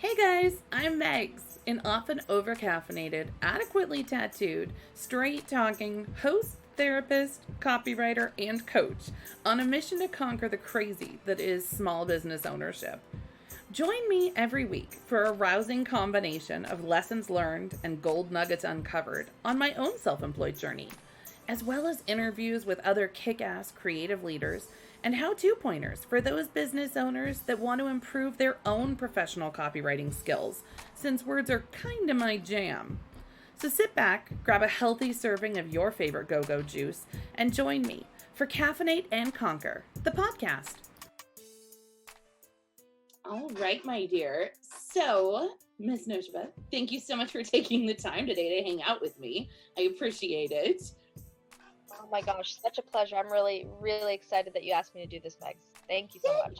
Hey guys, I'm Megs, an often overcaffeinated, adequately tattooed, straight talking host, therapist, copywriter, and coach on a mission to conquer the crazy that is small business ownership. Join me every week for a rousing combination of lessons learned and gold nuggets uncovered on my own self employed journey, as well as interviews with other kick ass creative leaders and how to pointers for those business owners that want to improve their own professional copywriting skills, since words are kind of my jam. So sit back, grab a healthy serving of your favorite go go juice, and join me for Caffeinate and Conquer, the podcast. All right, my dear. So, Miss Naowshaba, thank you so much for taking the time today to hang out with me. I appreciate it. Oh my gosh, such a pleasure. I'm really, really excited that you asked me to do this, Megs. Thank you so much.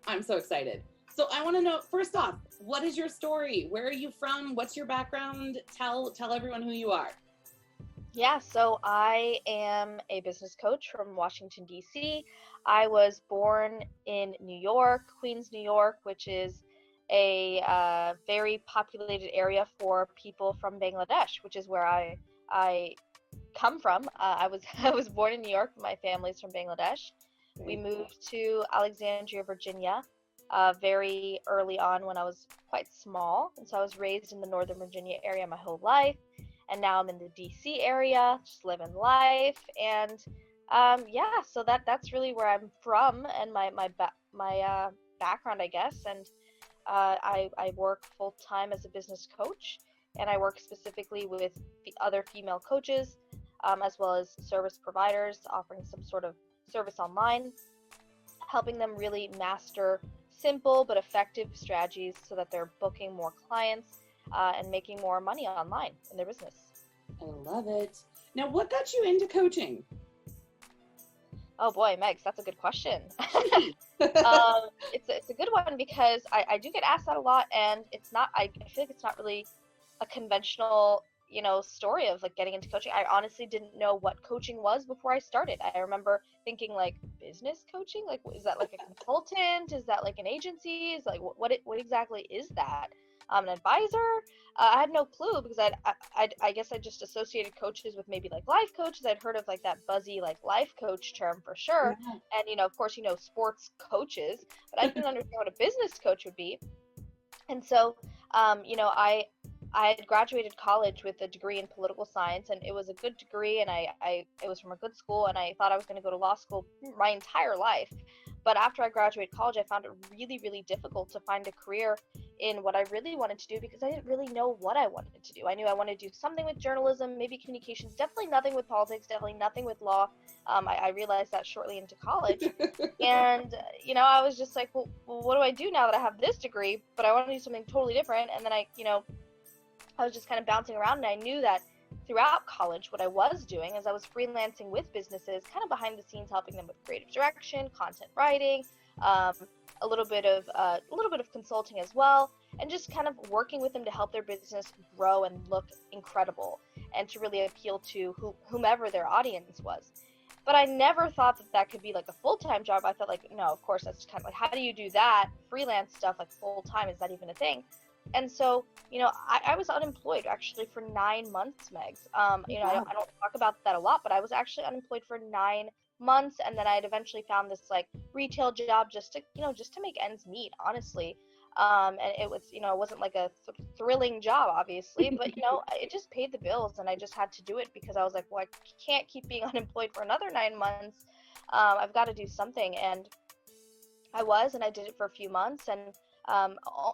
I'm so excited. So I want to know, first off, what is your story? Where are you from? What's your background? Tell everyone who you are. Yeah, so I am a business coach from Washington, D.C. I was born in New York, Queens, New York, which is a very populated area for people from Bangladesh, which is where I come from. I was I was born in New York. My family's from Bangladesh. We moved to Alexandria, Virginia, very early on when I was quite small, and so I was raised in the Northern Virginia area my whole life, and now I'm in the DC area, just living life, and yeah, so that's really where I'm from and my background, I guess, and I work full time as a business coach, and I work specifically with the other female coaches, as well as service providers offering some sort of service online, helping them really master simple but effective strategies so that they're booking more clients and making more money online in their business. I love it. Now, what got you into coaching? Oh boy, Megs, that's a good question. It's a good one because I do get asked that a lot, and it's not, I feel like it's not really a conventional, story of like getting into coaching. I honestly didn't know what coaching was before I started. I remember thinking like business coaching, like is that like a consultant? Is that like an agency? Is like what exactly is that? An advisor? I had no clue because I guess I just associated coaches with maybe like life coaches. I'd heard of like that buzzy like life coach term for sure, and of course sports coaches, but I didn't understand what a business coach would be. And so I had graduated college with a degree in political science, and it was a good degree, and it was from a good school, and I thought I was going to go to law school my entire life. But after I graduated college, I found it really, really difficult to find a career in what I really wanted to do because I didn't really know what I wanted to do. I knew I wanted to do something with journalism, maybe communications, definitely nothing with politics, definitely nothing with law. I realized that shortly into college. And, I was just like, well, what do I do now that I have this degree, but I want to do something totally different? And then I was just kind of bouncing around, and I knew that throughout college, what I was doing is I was freelancing with businesses, kind of behind the scenes, helping them with creative direction, content writing, a little bit of consulting as well, and just kind of working with them to help their business grow and look incredible, and to really appeal to whomever their audience was. But I never thought that could be like a full-time job. I thought like, no, of course, that's kind of like, how do you do that freelance stuff like full-time? Is that even a thing? And so, I was unemployed actually for 9 months, Megs. I don't talk about that a lot, but I was actually unemployed for 9 months, and then I had eventually found this like retail job just to make ends meet, honestly. And it was, it wasn't like a thrilling job, obviously, but it just paid the bills, and I just had to do it because I was like, well, I can't keep being unemployed for another 9 months. I've got to do something, and I did it for a few months, and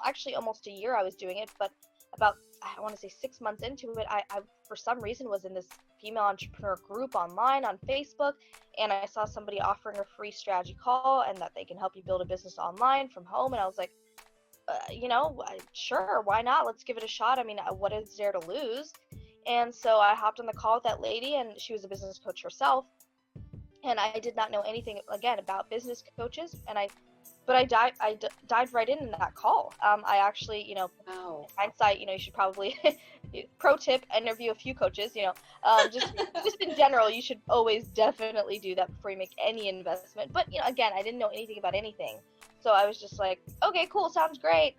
actually almost a year I was doing it, but about, I want to say 6 months into it, I for some reason was in this female entrepreneur group online on Facebook, and I saw somebody offering a free strategy call and that they can help you build a business online from home, and I was like, sure, why not? Let's give it a shot. I mean, what is there to lose? And so I hopped on the call with that lady, and she was a business coach herself, and I did not know anything again about business coaches, but I dived right in that call. I actually, Wow. in hindsight, you should probably, pro tip, interview a few coaches, just in general, you should always definitely do that before you make any investment. But, again, I didn't know anything about anything. So I was just like, okay, cool, sounds great.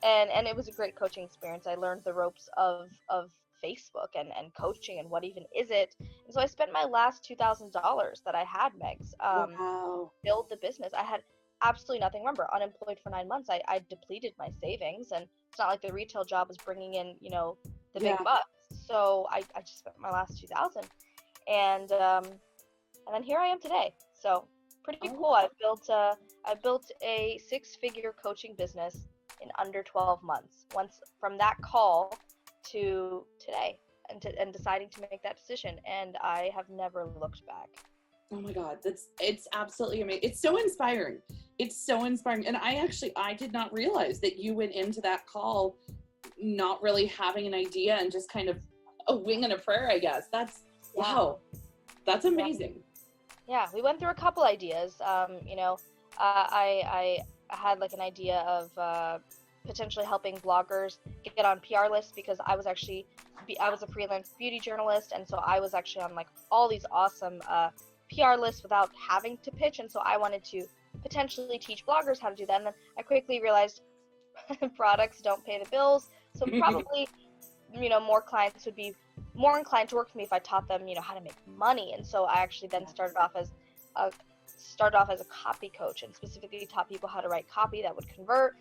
And it was a great coaching experience. I learned the ropes of Facebook and coaching and what even is it. And so I spent my last $2,000 that I had, Megs, Wow. build the business. I had absolutely nothing. Remember, unemployed for 9 months. I depleted my savings, and it's not like the retail job was bringing in, the big Yeah. bucks. So I just spent my last 2,000, and then here I am today. So pretty cool. I built a 6-figure coaching business in under 12 months. Once from that call to today, and deciding to make that decision, and I have never looked back. Oh my God, it's absolutely amazing. It's so inspiring. It's so inspiring. And I did not realize that you went into that call not really having an idea and just kind of a wing and a prayer, I guess. Wow. That's amazing. Yeah, we went through a couple ideas. I had like an idea of potentially helping bloggers get on PR lists, because I was a freelance beauty journalist, and so I was actually on like all these awesome PR lists without having to pitch, and so I wanted to potentially teach bloggers how to do that. And then I quickly realized products don't pay the bills, so probably more clients would be more inclined to work with me if I taught them how to make money. And so I actually then started off as a copy coach, and specifically taught people how to write copy that would convert.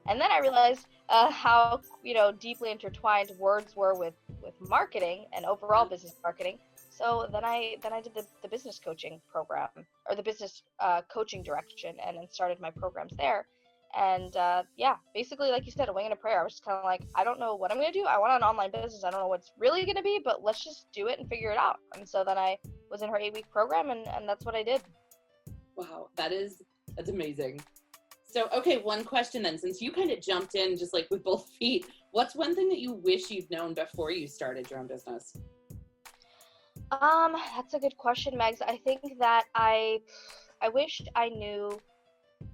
And then I realized how deeply intertwined words were with marketing and overall business marketing. So then I did the business coaching program, or the business coaching direction, and then started my programs there. And basically, like you said, a wing and a prayer. I was just kind of like, I don't know what I'm going to do. I want an online business. I don't know what's really going to be, but let's just do it and figure it out. And so then I was in her 8-week program, and that's what I did. Wow, that's amazing. So, okay, one question then, since you kind of jumped in just like with both feet, what's one thing that you wish you'd known before you started your own business? That's a good question, Megs. I think that I wish I knew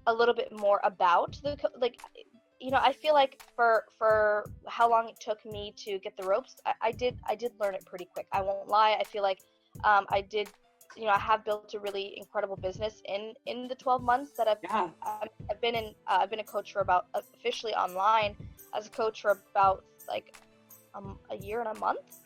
a little bit more about I feel like for how long it took me to get the ropes, I did learn it pretty quick. I won't lie. I feel like I did, I have built a really incredible business in the 12 months that I've been a coach for about, officially online as a coach for about like a year and a month.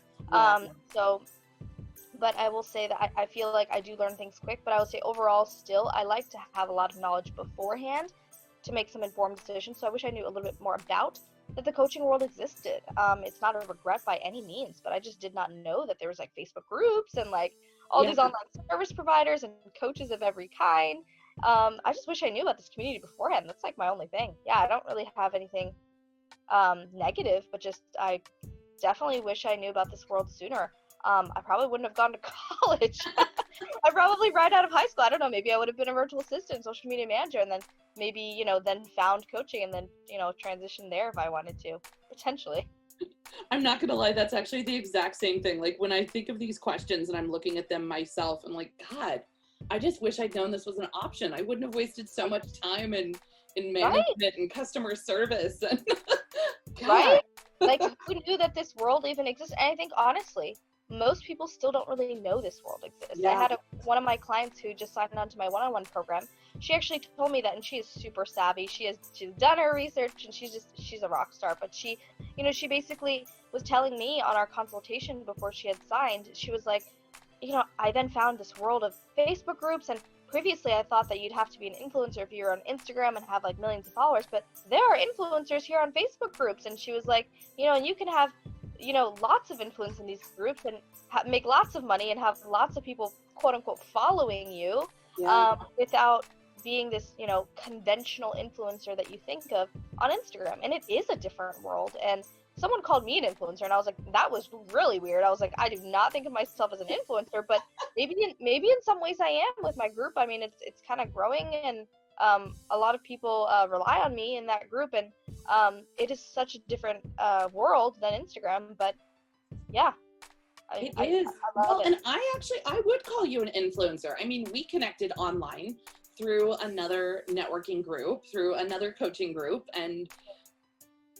But I will say that I feel like I do learn things quick, but I would say overall still I like to have a lot of knowledge beforehand to make some informed decisions. So I wish I knew a little bit more about that the coaching world existed. It's not a regret by any means, but I just did not know that there was like Facebook groups and like all these online service providers and coaches of every kind. I just wish I knew about this community beforehand. That's like my only thing. Yeah, I don't really have anything negative, but just I definitely wish I knew about this world sooner. I probably wouldn't have gone to college. I probably right out of high school, I don't know, maybe I would have been a virtual assistant, social media manager, and then maybe, then found coaching and then, transition there if I wanted to, potentially. I'm not going to lie, that's actually the exact same thing. Like when I think of these questions and I'm looking at them myself, I'm like, God, I just wish I'd known this was an option. I wouldn't have wasted so much time in management and customer service. And right? Like, who knew that this world even exists? And I think, honestly, most people still don't really know this world exists. I had one of my clients who just signed on to my one-on-one program. She actually told me that, and she is super savvy. She's done her research, and she's a rock star. But she basically was telling me on our consultation before she had signed, she was like, I then found this world of Facebook groups, and previously I thought that you'd have to be an influencer if you're on Instagram and have like millions of followers, but there are influencers here on Facebook groups. And she was like, and you can have lots of influence in these groups and make lots of money and have lots of people quote unquote following you without being this conventional influencer that you think of on Instagram. And it is a different world. And someone called me an influencer, and I was like, that was really weird. I was like, I do not think of myself as an influencer, but maybe in some ways I am with my group. I mean, it's kind of growing, and a lot of people rely on me in that group, and it is such a different world than Instagram. But yeah, it is. Well, and I would call you an influencer. I mean, we connected online through another networking group, through another coaching group, and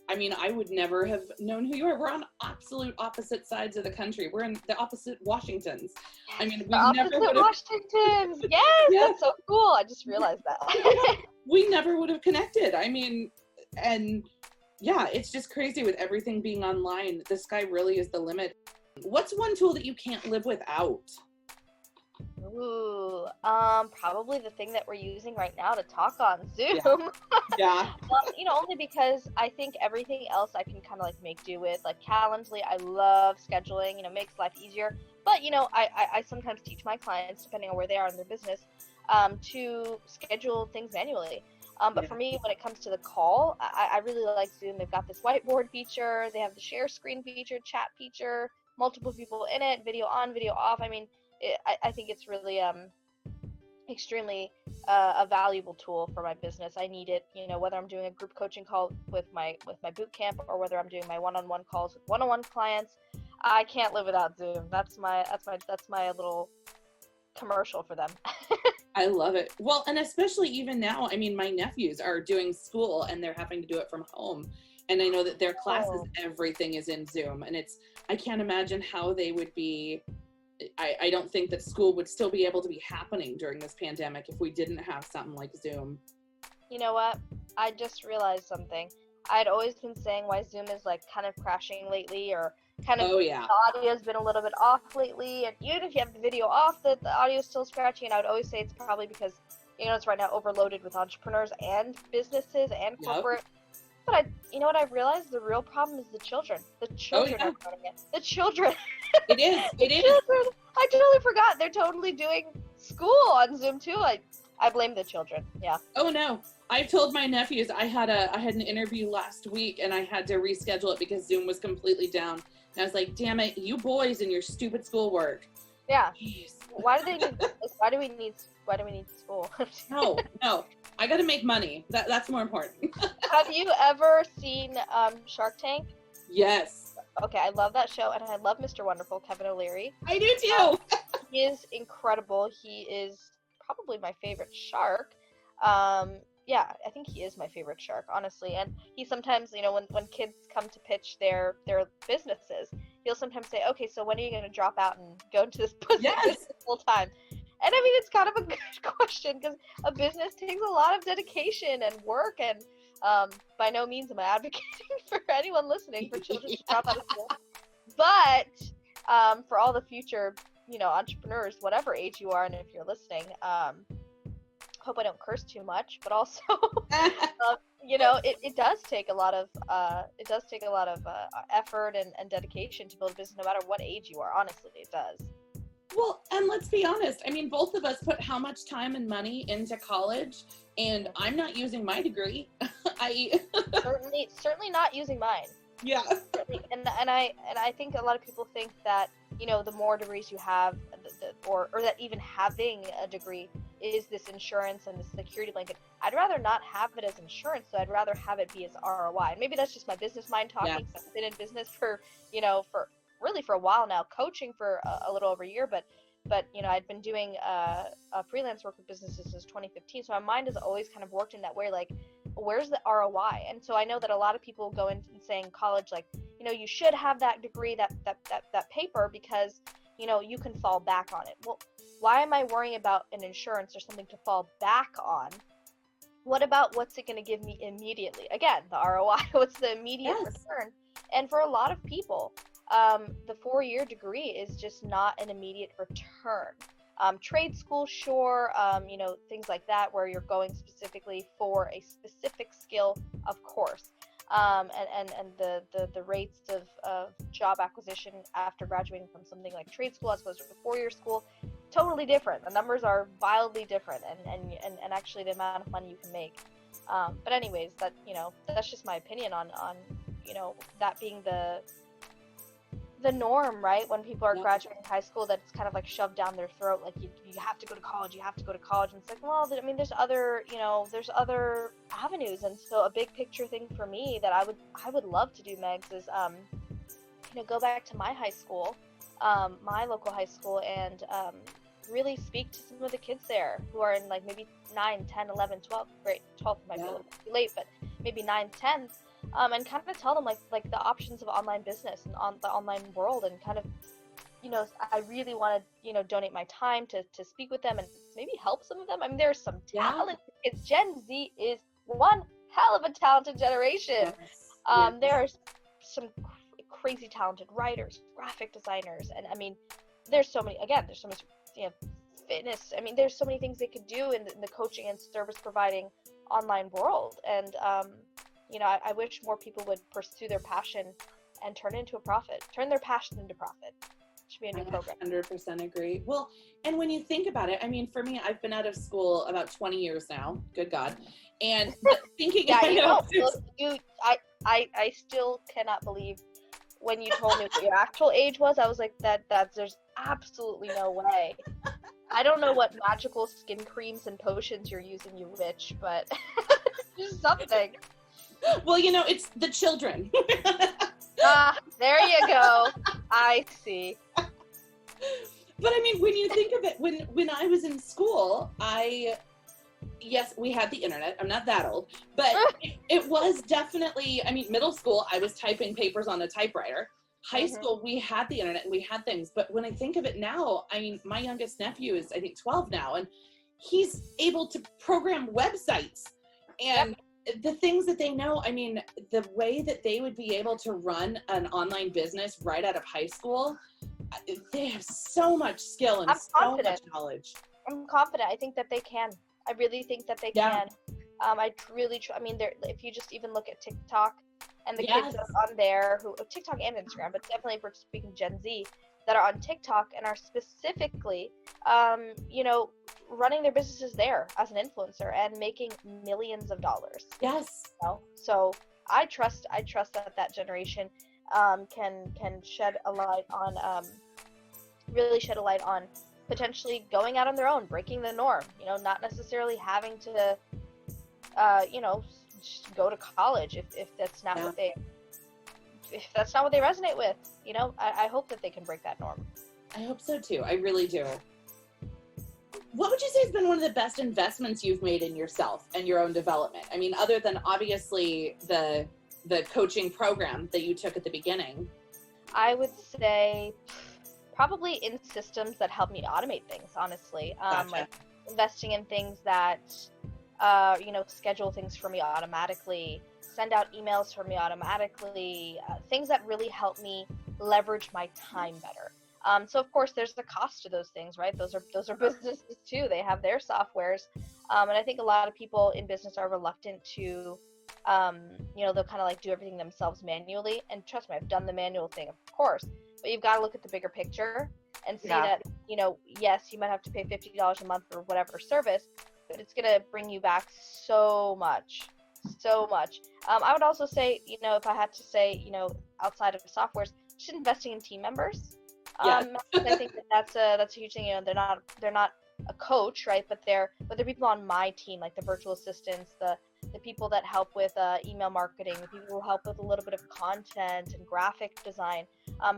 I mean, I would never have known who you are. We're on absolute opposite sides of the country. We're in the opposite Washingtons. I mean, we never would have. Washingtons. Yes, that's so cool. I just realized that. We never would have connected. I mean, and Yeah, it's just crazy with everything being online. The sky really is the limit. What's one tool that you can't live without? Ooh, probably the thing that we're using right now to talk on, Zoom. Yeah. Yeah. Only because I think everything else I can kind of like make do with, like Calendly. I love scheduling, makes life easier. But, I sometimes teach my clients, depending on where they are in their business, to schedule things manually. But Yeah. for me, when it comes to the call, I really like Zoom. They've got this whiteboard feature, they have the share screen feature, chat feature, multiple people in it, video on, video off. I mean, I think it's really extremely a valuable tool for my business. I need it, whether I'm doing a group coaching call with my boot camp, or whether I'm doing my one-on-one calls with one-on-one clients. I can't live without Zoom. That's my little commercial for them. I love it. Well, and especially even now, I mean, my nephews are doing school and they're having to do it from home. And I know that their classes, everything is in Zoom. And I can't imagine how they would be. I don't think that school would still be able to be happening during this pandemic if we didn't have something like Zoom. You know what? I just realized something. I'd always been saying why Zoom is like kind of crashing lately, or kind of the audio has been a little bit off lately, and even if you have the video off, the audio is still scratchy. And I would always say it's probably because it's right now overloaded with entrepreneurs and businesses and corporate. But you know what I've realized? The real problem is the children. The children are running it. The children. It is. It is. Children. I totally forgot. They're totally doing school on Zoom too. I blame the children. Yeah. Oh no. I've told my nephews I had an interview last week and I had to reschedule it because Zoom was completely down. And I was like, damn it, you boys and your stupid schoolwork. Yeah. Jeez. Why do we need school? No. I gotta make money. That's more important. Have you ever seen Shark Tank? Yes. Okay, I love that show, and I love Mr. Wonderful, Kevin O'Leary. I do too. He is incredible. He is probably my favorite shark. Yeah, I think he is my favorite shark, honestly. And he sometimes, when kids come to pitch their businesses, he'll sometimes say, okay, so when are you going to drop out and go into this business full time? And I mean, it's kind of a good question, because a business takes a lot of dedication and work, and by no means am I advocating for anyone listening for children to drop out of school. But for all the future, entrepreneurs, whatever age you are, and if you're listening, hope I don't curse too much, but also, it does take a lot of effort and dedication to build a business, no matter what age you are. Honestly, it does. Well, and let's be honest. I mean, both of us put how much time and money into college, and I'm not using my degree. certainly not using mine. Yeah. And I think a lot of people think that the more degrees you have, or that even having a degree is this insurance and this security blanket. I'd rather not have it as insurance, so I'd rather have it be as ROI. And maybe that's just my business mind talking. Yeah. I've been in business for a while now, coaching for a little over a year, but I'd been doing freelance work with businesses since 2015, so my mind has always kind of worked in that way, like, where's the ROI? And so I know that a lot of people go in and saying college, like, you should have that degree, that paper, because you can fall back on it. Well, why am I worrying about an insurance or something to fall back on? What about what's it going to give me immediately? Again, the ROI. What's the immediate return? And for a lot of people, the 4-year degree is just not an immediate return. Trade school, sure, things like that, where you're going specifically for a specific skill, of course. And the rates of job acquisition after graduating from something like trade school as opposed to a 4-year school, totally different. The numbers are wildly different, and actually the amount of money you can make. But anyways, that's just my opinion on that being the norm, right? When people are graduating high school, that it's kind of like shoved down their throat, like you have to go to college, and it's like, well, I mean, there's other avenues. And so a big picture thing for me that I would love to do, Megs, is go back to my high school, my local high school, and really speak to some of the kids there who are in like maybe 9, 10, 11, 12 grade. 12 might be a little too late, but maybe 9, 10. And kind of tell them like the options of online business and on the online world, and kind of, I really want to, donate my time to speak with them and maybe help some of them. I mean, there's some talent. It's Gen Z is one hell of a talented generation. Yes. There are some crazy talented writers, graphic designers, and I mean, there's so many. Again, there's so much, fitness. I mean, there's so many things they could do in the coaching and service providing online world. And I wish more people would pursue their passion and turn it into a profit. Turn their passion into profit. Should be a new program. 100% agree. Well, and when you think about it, I mean, for me, I've been out of school about 20 years now. Good God. And thinking, I still cannot believe when you told me what your actual age was. I was like, there's absolutely no way. I don't know what magical skin creams and potions you're using, you witch, but just something. Well, it's the children. There you go. I see. But I mean, when you think of it, when I was in school, yes, we had the internet. I'm not that old, but it was definitely, I mean, middle school, I was typing papers on a typewriter. High school, we had the internet and we had things. But when I think of it now, I mean, my youngest nephew is, I think, 12 now, and he's able to program websites. And the things that they know, I mean, the way that they would be able to run an online business right out of high school, they have so much skill and so much knowledge. I'm confident. I think that they can. I really think that they can. I mean, if you just even look at TikTok and the kids that are on there, TikTok and Instagram, but definitely if we're speaking Gen Z, that are on TikTok and are specifically, running their businesses there as an influencer and making millions of dollars. Yes. So I trust that generation can shed a light on, really shed a light on potentially going out on their own, breaking the norm, not necessarily having to, just go to college if that's not what they resonate with. I hope that they can break that norm. I hope so too. I really do. What would you say has been one of the best investments you've made in yourself and your own development? I mean, other than obviously the coaching program that you took at the beginning. I would say probably in systems that help me automate things, honestly. Gotcha. Like investing in things that, schedule things for me automatically, send out emails for me automatically, things that really help me leverage my time better. So of course there's the cost to those things, right? Those are businesses too. They have their softwares. And I think a lot of people in business are reluctant to, they'll kind of like do everything themselves manually. And trust me, I've done the manual thing, of course, but you've got to look at the bigger picture and see that, yes, you might have to pay $50 a month for whatever service, but it's going to bring you back so much. I would also say, if I had to say, outside of the softwares, just investing in team members. I think that's a huge thing. They're not a coach, right? But they're people on my team, like the virtual assistants, the people that help with email marketing, the people who help with a little bit of content and graphic design.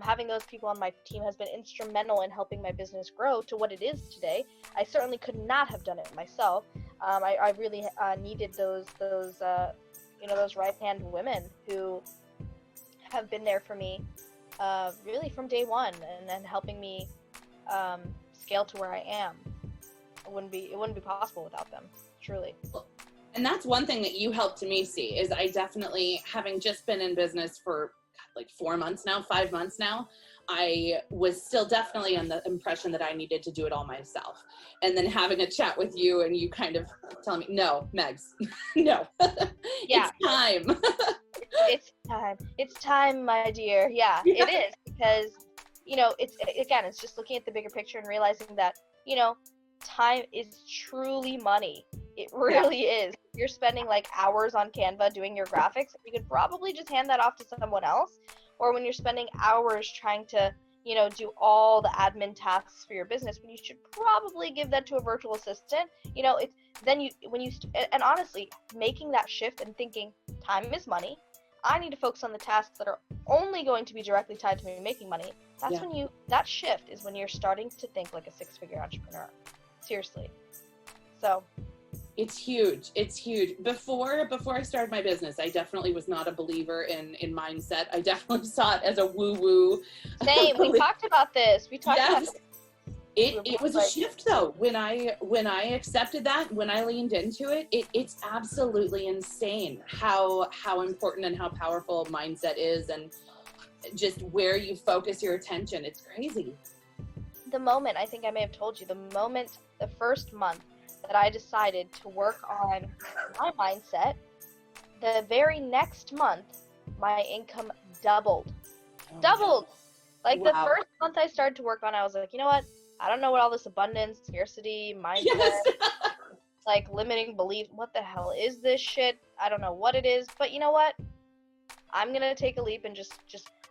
Having those people on my team has been instrumental in helping my business grow to what it is today. I certainly could not have done it myself. I really needed those right-hand women who have been there for me really from day one and helping me scale to where I am. It wouldn't be possible without them, truly. And that's one thing that you helped me see is I definitely, having just been in business for like 5 months now, I was still definitely on the impression that I needed to do it all myself. And then having a chat with you and you kind of telling me, no, Megs, no, it's time. It's time, my dear. Yeah, it is, because, it's just looking at the bigger picture and realizing that, time is truly money. It really is. You're spending like hours on Canva doing your graphics, you could probably just hand that off to someone else. Or when you're spending hours trying to, do all the admin tasks for your business, when you should probably give that to a virtual assistant. And honestly, making that shift and thinking time is money. I need to focus on the tasks that are only going to be directly tied to me making money. That's when that shift is when you're starting to think like a 6-figure entrepreneur. Seriously. So it's huge. Before I started my business, I definitely was not a believer in mindset. I definitely saw it as a woo-woo. Same. We talked about this. It was a shift though. When I accepted that, when I leaned into it, it's absolutely insane how important and how powerful mindset is, and just where you focus your attention. It's crazy. The moment, I think I may have told you, the first month that I decided to work on my mindset, the very next month, my income doubled. Doubled! Like, the first month I started to work on, I was like, you know what? I don't know what all this abundance, scarcity, mindset, like, limiting belief, what the hell is this shit? I don't know what it is, but you know what? I'm gonna take a leap and just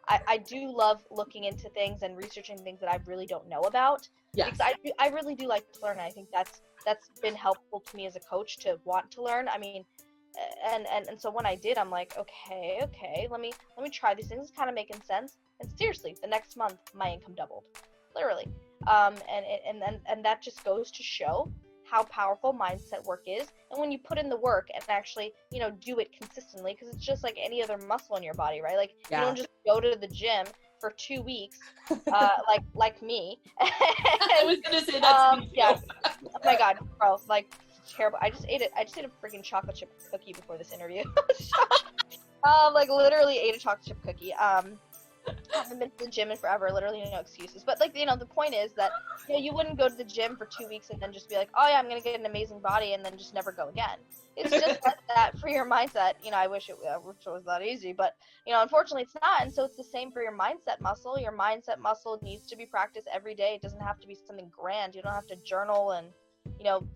I do love looking into things and researching things that I really don't know about. Yes. Because I really do like to learn. I think that's been helpful to me as a coach to want to learn. I mean, and so when I did, I'm like, okay, let me try these things. It's kind of making sense. And seriously, the next month my income doubled, literally. And that just goes to show how powerful mindset work is, and when you put in the work and actually, you know, do it consistently, because it's just like any other muscle in your body, right? Like, you don't just go to the gym for 2 weeks, like me. I was gonna say that. Yeah. Oh my god, bro, like, terrible. I just ate a freaking chocolate chip cookie before this interview. Like, literally ate a chocolate chip cookie. Haven't been to the gym in forever, literally no excuses. But, like, you know, the point is that, you know, you wouldn't go to the gym for 2 weeks and then just be like, oh yeah, I'm gonna get an amazing body, and then just never go again. It's just like that for your mindset. You know, I wish it was that easy, but, you know, unfortunately it's not. And so it's the same for your mindset muscle. Your mindset muscle needs to be practiced every day. It doesn't have to be something grand. You don't have to journal and, you know,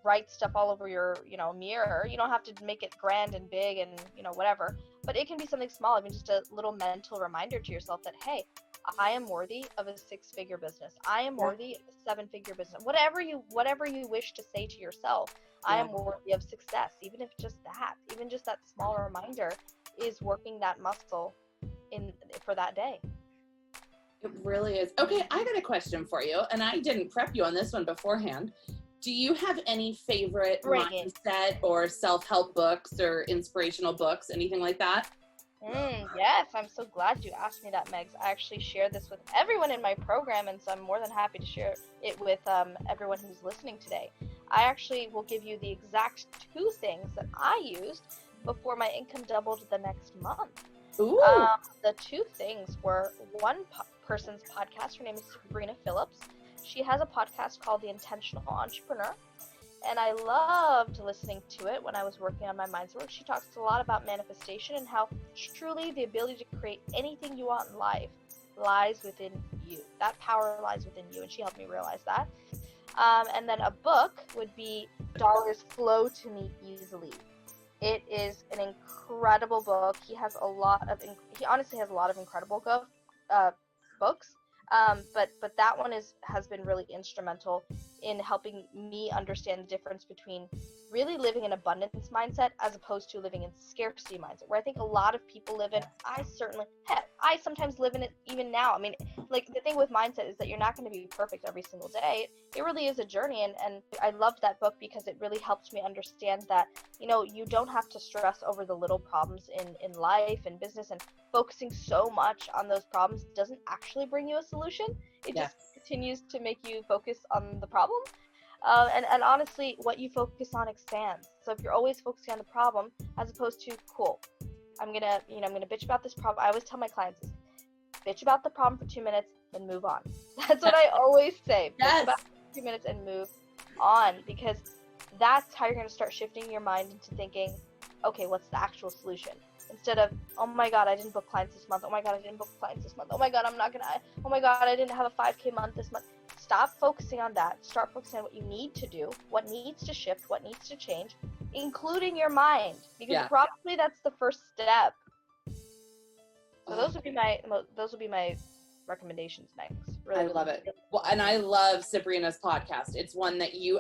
write stuff all over your, you know, mirror. You don't have to make it grand and big and, you know, whatever. But it can be something small. I mean, just a little mental reminder to yourself that, hey, I am worthy of a 6-figure business. I am worthy of a 7-figure business. Whatever you wish to say to yourself, I am worthy of success. Even if just that small reminder is working that muscle for that day. It really is. Okay, I got a question for you, and I didn't prep you on this one beforehand. Do you have any favorite mindset or self-help books or inspirational books, anything like that? Yes, I'm so glad you asked me that, Megs. I actually share this with everyone in my program, and so I'm more than happy to share it with everyone who's listening today. I actually will give you the exact 2 things that I used before my income doubled the next month. Ooh. The 2 things were one person's podcast. Her name is Sabrina Phillips. She has a podcast called The Intentional Entrepreneur, and I loved listening to it when I was working on my mindset work. She talks a lot about manifestation and how truly the ability to create anything you want in life lies within you. That power lies within you, and she helped me realize that. And then a book would be Dollars Flow to Me Easily. It is an incredible book. He honestly has a lot of incredible books. But that one has been really instrumental in helping me understand the difference between really living an abundance mindset as opposed to living in scarcity mindset, where I think a lot of people live in. I sometimes live in it even now. I mean, like, the thing with mindset is that you're not going to be perfect every single day. It really is a journey, and I loved that book because it really helped me understand that, you know, you don't have to stress over the little problems in life and business, and focusing so much on those problems doesn't actually bring you a solution. It just continues to make you focus on the problem. And honestly, what you focus on expands. So if you're always focusing on the problem, as opposed to, cool, I'm gonna bitch about this problem. I always tell my clients, bitch about the problem for 2 minutes, then move on. That's what I always say. Bitch about it for 2 minutes and move on, because that's how you're gonna start shifting your mind into thinking, okay, what's the actual solution? Instead of, oh my god, I didn't book clients this month. Oh my god, I didn't book clients this month. Oh my god, oh my god, I didn't have a 5K month this month. Stop focusing on that. Start focusing on what you need to do, what needs to shift, what needs to change, including your mind, because probably that's the first step. So those would be my recommendations next. Really, I love it. Well, and I love Sabrina's podcast. It's one that you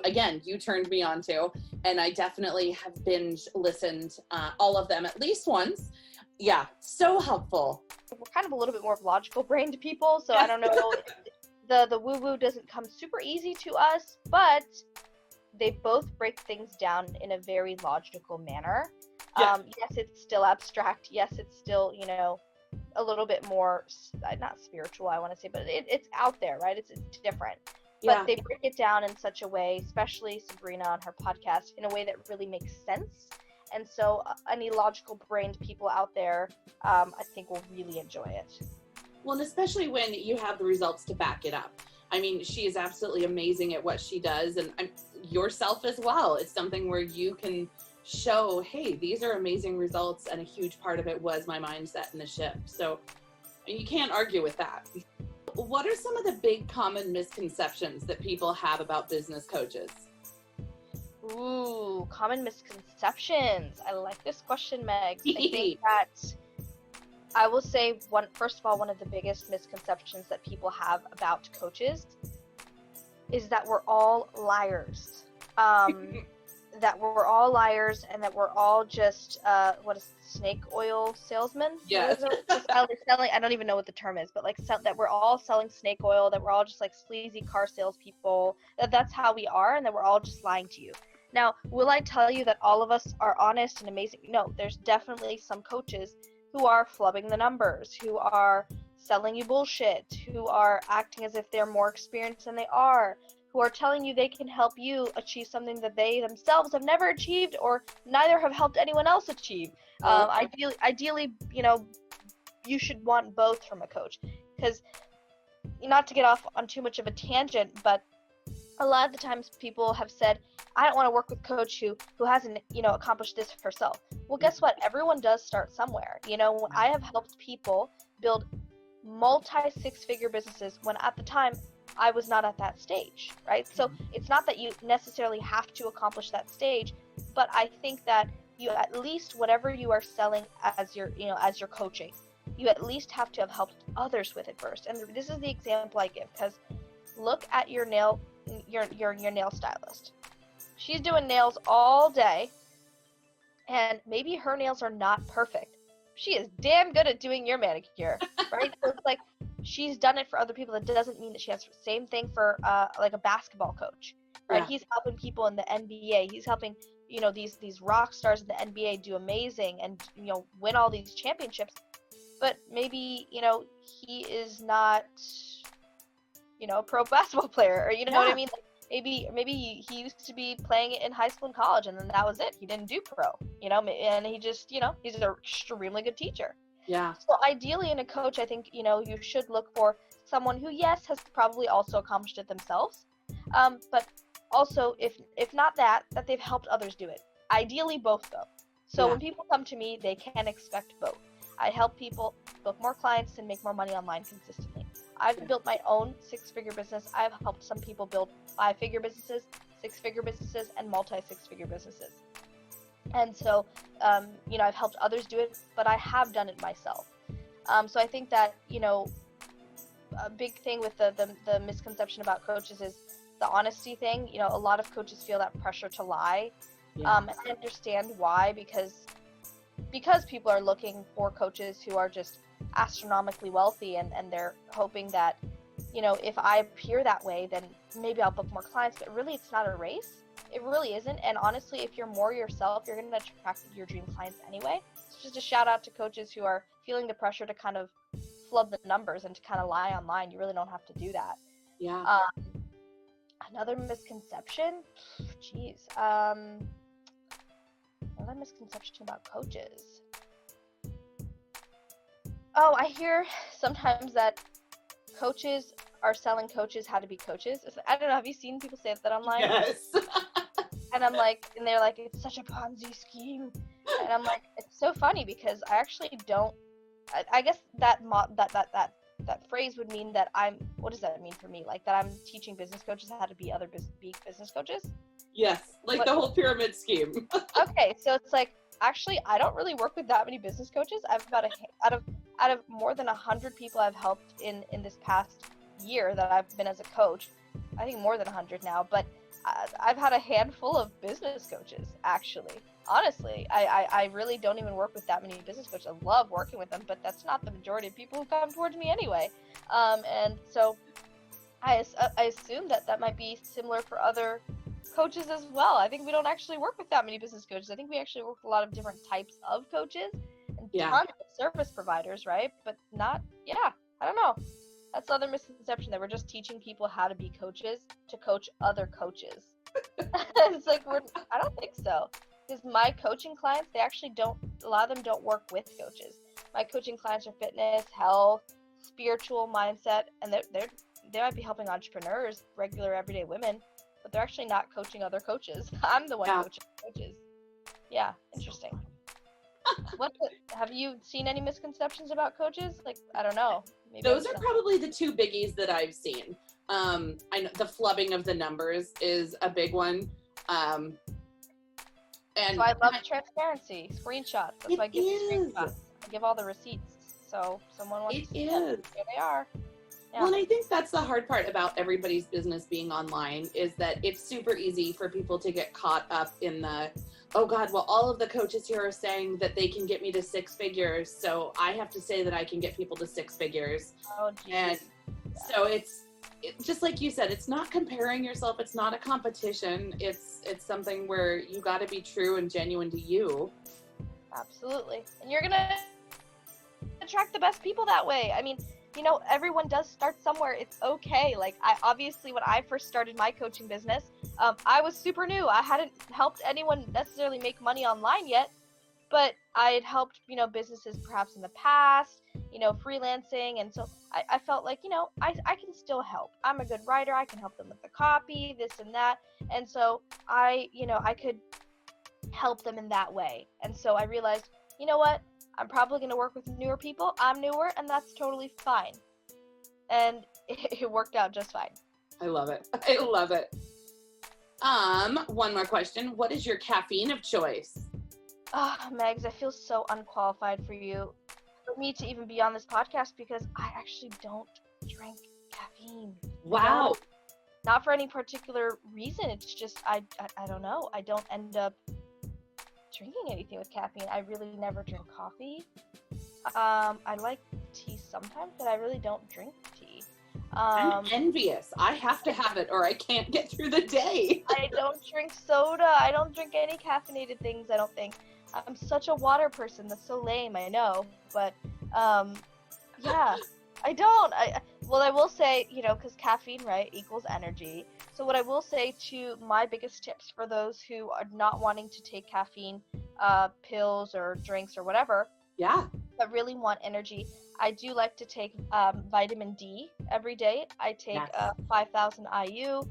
turned me on to, and I definitely have binge listened all of them at least once. Yeah, so helpful. We're kind of a little bit more logical brained people, so I don't know. The woo-woo doesn't come super easy to us, but they both break things down in a very logical manner. Yes, it's still abstract. Yes, it's still, you know, a little bit more, not spiritual, I want to say, but it's out there, right? It's different. but they break it down in such a way, especially Sabrina on her podcast, in a way that really makes sense. And so any logical brained people out there, I think will really enjoy it. Well, and especially when you have the results to back it up. I mean, she is absolutely amazing at what she does, and yourself as well. It's something where you can show, hey, these are amazing results, and a huge part of it was my mindset and the shift. So you can't argue with that. What are some of the big common misconceptions that people have about business coaches? Ooh, common misconceptions. I like this question, Megs. I think that I will say first of all, one of the biggest misconceptions that people have about coaches is that we're all liars. That we're all liars and that we're all just snake oil salesmen? Yes. Selling, I don't even know what the term is, but like that we're all selling snake oil, that we're all just like sleazy car salespeople, that's how we are, and that we're all just lying to you. Now, will I tell you that all of us are honest and amazing? No, there's definitely some coaches who are flubbing the numbers, who are selling you bullshit, who are acting as if they're more experienced than they are, who are telling you they can help you achieve something that they themselves have never achieved or neither have helped anyone else achieve. Ideally, you should want both from a coach, because not to get off on too much of a tangent, but a lot of the times people have said, I don't want to work with a coach who hasn't, accomplished this herself. Well, guess what? Everyone does start somewhere. I have helped people build multi-six-figure businesses when at the time I was not at that stage, right? So it's not that you necessarily have to accomplish that stage, but I think that you at least, whatever you are selling as your coaching, you at least have to have helped others with it first. And this is the example I give, because look at your nail stylist. She's doing nails all day, and maybe her nails are not perfect. She is damn good at doing your manicure, right? So it's like she's done it for other people. That doesn't mean that she has the same thing for like a basketball coach, right? Yeah. He's helping people in the NBA. He's helping these rock stars in the NBA do amazing and win all these championships. But maybe he is not a pro basketball player, or what I mean. Like, maybe he used to be playing it in high school and college, and then that was it. He didn't do pro, and he just he's an extremely good teacher. Yeah. So ideally in a coach, I think you should look for someone who, yes, has probably also accomplished it themselves, but also if not that they've helped others do it. Ideally both, though. So when people come to me, they can expect both. I help people book more clients and make more money online consistently. I've built my own six-figure business. I've helped some people build five-figure businesses, six-figure businesses, and multi-six-figure businesses. And so, I've helped others do it, but I have done it myself. So I think that, a big thing with the misconception about coaches is the honesty thing. A lot of coaches feel that pressure to lie. And I understand why, because people are looking for coaches who are just astronomically wealthy, and they're hoping that, if I appear that way, then maybe I'll book more clients. But really, it's not a race. It really isn't. And honestly, if you're more yourself, you're going to attract your dream clients anyway. So just a shout out to coaches who are feeling the pressure to kind of flub the numbers and to kind of lie online. You really don't have to do that. Yeah. Another misconception? Jeez. Another misconception about coaches. Oh, I hear sometimes that coaches are selling coaches how to be coaches. I don't know. Have you seen people say that online? Yes. And I'm like, and they're like, it's such a Ponzi scheme. And I'm like, it's so funny, because I actually don't. I guess that phrase would mean that what does that mean for me? Like that I'm teaching business coaches how to be other business coaches? Yes, like the whole pyramid scheme. Okay, so it's like, actually, I don't really work with that many business coaches. I've got out of more than 100 people I've helped in this past year that I've been as a coach. I think more than 100 now, but I've had a handful of business coaches, actually. Honestly, I really don't even work with that many business coaches. I love working with them, but that's not the majority of people who come towards me anyway. And so I assume that might be similar for other coaches as well. I think we don't actually work with that many business coaches. I think we actually work with a lot of different types of coaches and tons of service providers, right? But not, I don't know. That's the other misconception, that we're just teaching people how to be coaches to coach other coaches. It's like, I don't think so. Because my coaching clients, they actually don't, a lot of them don't work with coaches. My coaching clients are fitness, health, spiritual mindset, and they might be helping entrepreneurs, regular everyday women, but they're actually not coaching other coaches. I'm the one coaching coaches. Yeah, interesting. Have you seen any misconceptions about coaches? Like, I don't know. Maybe those are probably the two biggies that I've seen. I know the flubbing of the numbers is a big one. And so I love transparency, screenshots. That's why I give screenshots. I give all the receipts. So someone wants to see them. Here they are. Yeah. Well, and I think that's the hard part about everybody's business being online, is that it's super easy for people to get caught up in the, oh God, well, all of the coaches here are saying that they can get me to 6 figures, so I have to say that I can get people to 6 figures. Oh, geez. And so it's just like you said, it's not comparing yourself. It's not a competition. It's something where you got to be true and genuine to you. Absolutely. And you're going to attract the best people that way. I mean, you know, everyone does start somewhere. It's okay. Like, obviously, when I first started my coaching business, I was super new. I hadn't helped anyone necessarily make money online yet, but I had helped, you know, businesses perhaps in the past, you know, freelancing. And so I felt like, you know, I can still help. I'm a good writer. I can help them with the copy, this and that. And so I could help them in that way. And so I realized, you know what? I'm probably going to work with newer people. I'm newer, and that's totally fine. And it worked out just fine. I love it. I love it. One more question. What is your caffeine of choice? Megs, I feel so unqualified for me to even be on this podcast, because I actually don't drink caffeine. Wow. Not for any particular reason. It's just, I don't know. I don't end up drinking anything with caffeine. I really never drink coffee. I like tea sometimes, but I really don't drink tea. I'm envious. I have to have it or I can't get through the day. I don't drink soda. I don't drink any caffeinated things, I don't think. I'm such a water person. That's so lame, I know. But, yeah, I don't. I will say, you know, because caffeine, right, equals energy. So what I will say to my biggest tips for those who are not wanting to take caffeine pills or drinks or whatever, but really want energy, I do like to take vitamin D every day. I take 5,000 IU,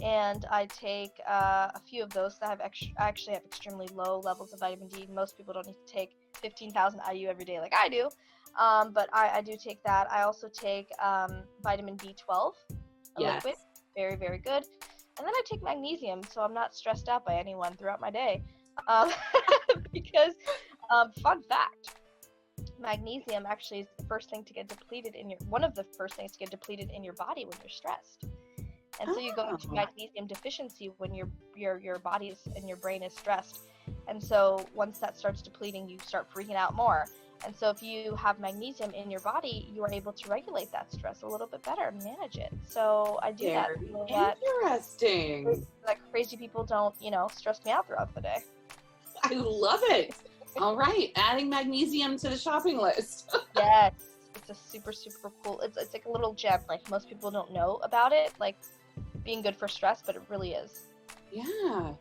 and I take a few of those that I actually have extremely low levels of vitamin D. Most people don't need to take 15,000 IU every day like I do, but I do take that. I also take vitamin B12, a liquid, very, very good. And then I take magnesium, so I'm not stressed out by anyone throughout my day. Because, fun fact, magnesium actually is the first thing to get depleted one of the first things to get depleted in your body when you're stressed. And so you go into magnesium deficiency when your body and your brain is stressed. And so once that starts depleting, you start freaking out more. And so if you have magnesium in your body, you are able to regulate that stress a little bit better and manage it. So I do that. Interesting. That crazy people don't, you know, stress me out throughout the day. I love it. All right, adding magnesium to the shopping list. Yes, it's a super, super cool. It's like a little gem. Like, most people don't know about it, like being good for stress, but it really is. Yeah.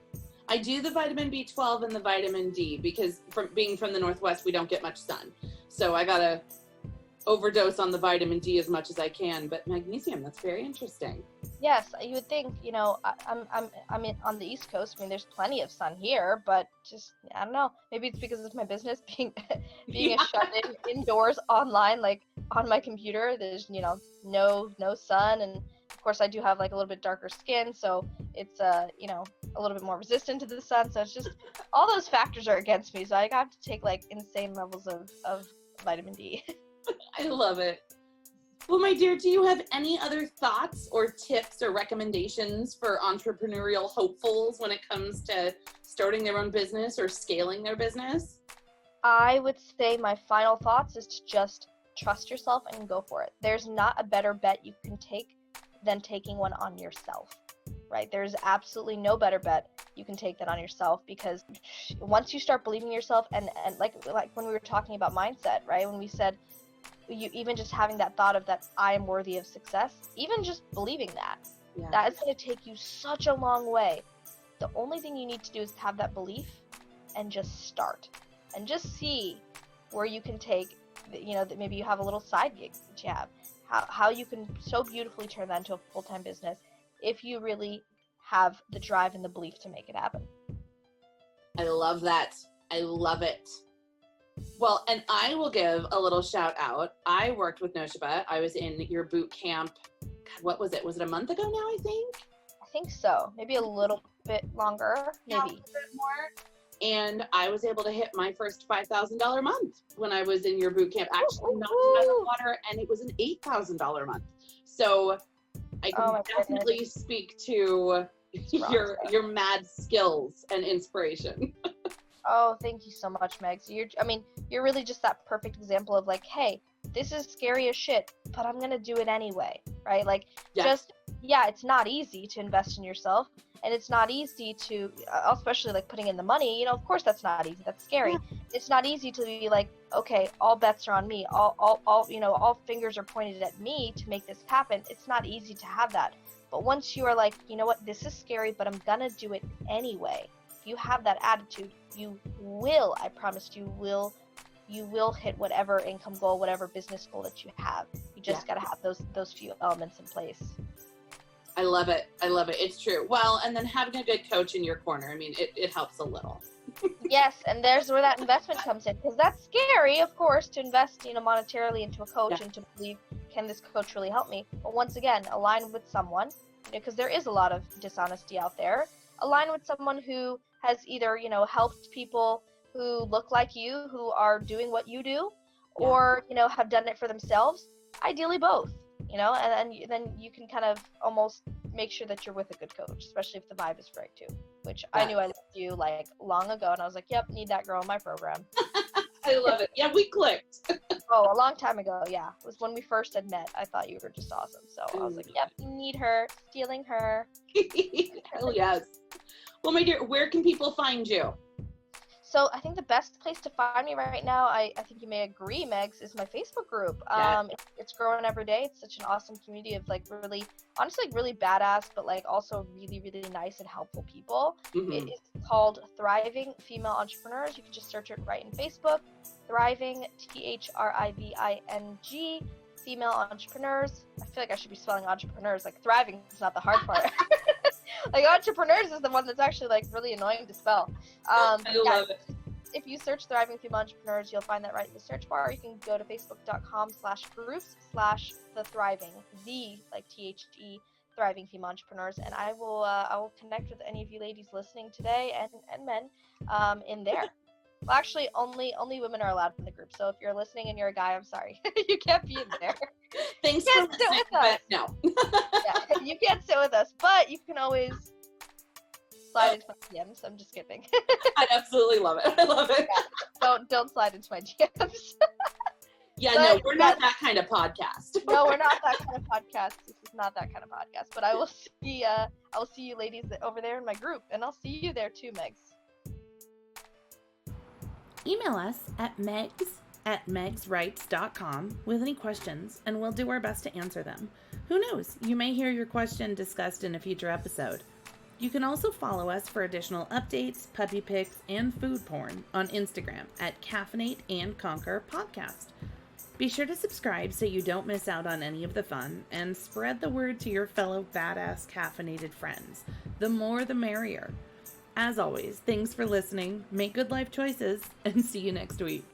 I do the vitamin B12 and the vitamin D because being from the Northwest, we don't get much sun. So I gotta overdose on the vitamin D as much as I can. But magnesium, that's very interesting. Yes, you would think, you know, I'm on the East Coast. I mean, there's plenty of sun here, but just, I don't know. Maybe it's because it's my business being shut indoors online, like on my computer. There's, you know, no sun, and of course I do have like a little bit darker skin, so it's you know, a little bit more resistant to the sun. So it's just all those factors are against me. So I got to take like insane levels of vitamin D. I love it. Well, my dear, do you have any other thoughts or tips or recommendations for entrepreneurial hopefuls when it comes to starting their own business or scaling their business? I would say my final thoughts is to just trust yourself and go for it. There's not a better bet you can take than taking one on yourself, right? There's absolutely no better bet you can take than on yourself, because once you start believing in yourself, and like when we were talking about mindset, right? When we said, you even just having that thought of that I am worthy of success, even just believing that, that is going to take you such a long way. The only thing you need to do is have that belief and just start and just see where you can take, that maybe you have a little side gig that you have, how you can so beautifully turn that into a full-time business if you really have the drive and the belief to make it happen. I love that. I love it. Well, and I will give a little shout out. I worked with Naowshaba. I was in your boot camp. God, what was it? Was it a month ago now, I think? I think so. Maybe a little bit longer. Maybe. Yeah, a little bit more. And I was able to hit my first $5,000 month when I was in your boot camp. Actually, knocked it out of the water, and it was an $8,000 month. So I can definitely speak to your mad skills and inspiration. Oh, thank you so much, Meg. So you're really just that perfect example of like, hey, this is scary as shit, but I'm gonna do it anyway, right? Like, it's not easy to invest in yourself, and it's not easy to, especially like putting in the money. Of course that's not easy. That's scary. Yeah. It's not easy to be like, okay, all bets are on me. All fingers are pointed at me to make this happen. It's not easy to have that. But once you are like, you know what, this is scary, but I'm gonna do it anyway. If you have that attitude, you will, I promise you will hit whatever income goal, whatever business goal that you have. You just got to have those few elements in place. I love it. It's true. Well, and then having a good coach in your corner, I mean, it helps a little. Yes, and there's where that investment comes in, because that's scary, of course, to invest, monetarily into a coach and to believe, can this coach really help me? But once again, align with someone, because there is a lot of dishonesty out there. Align with someone who has either, helped people who look like you, who are doing what you do, or, have done it for themselves. Ideally both, and then you can kind of almost make sure that you're with a good coach, especially if the vibe is right too, which I knew I loved you like long ago, and I was like, yep, need that girl in my program. I love it. Yeah, we clicked. Oh, a long time ago, yeah. It was when we first had met. I thought you were just awesome. So I was like, yep, you need her, stealing her. Hell yes. Well, my dear, where can people find you? So I think the best place to find me right now, I think you may agree, Megs, is my Facebook group. It's growing every day. It's such an awesome community of like really, honestly, like really badass, but like also really, really nice and helpful people. Mm-hmm. It is called Thriving Female Entrepreneurs. You can just search it right in Facebook. Thriving, THRIVING, Female Entrepreneurs. I feel like I should be spelling entrepreneurs. Like thriving is not the hard part. Like entrepreneurs is the one that's actually like really annoying to spell. I love it. If you search Thriving Female Entrepreneurs, you'll find that right in the search bar. Or you can go to facebook.com/groups/the Thriving, like THE Thriving Female Entrepreneurs, and I will connect with any of you ladies listening today and men in there. Well, actually, only women are allowed in the group. So if you're listening and you're a guy, I'm sorry, you can't be in there. Thanks for listening, but no. Yeah, you can't sit with us, but you can always slide into my DMs. I'm just kidding. I absolutely love it. I love it. Yeah, don't slide into my DMs. Yeah, but, no, we're not that kind of podcast. No, we're not that kind of podcast. This is not that kind of podcast. But I will see you ladies over there in my group, and I'll see you there too, Megs. Email us at megs@megswrites.com with any questions, and we'll do our best to answer them. Who knows? You may hear your question discussed in a future episode. You can also follow us for additional updates, puppy pics, and food porn on Instagram at Caffeinate and Conquer Podcast. Be sure to subscribe so you don't miss out on any of the fun, and spread the word to your fellow badass caffeinated friends. The more the merrier. As always, thanks for listening, make good life choices, and see you next week.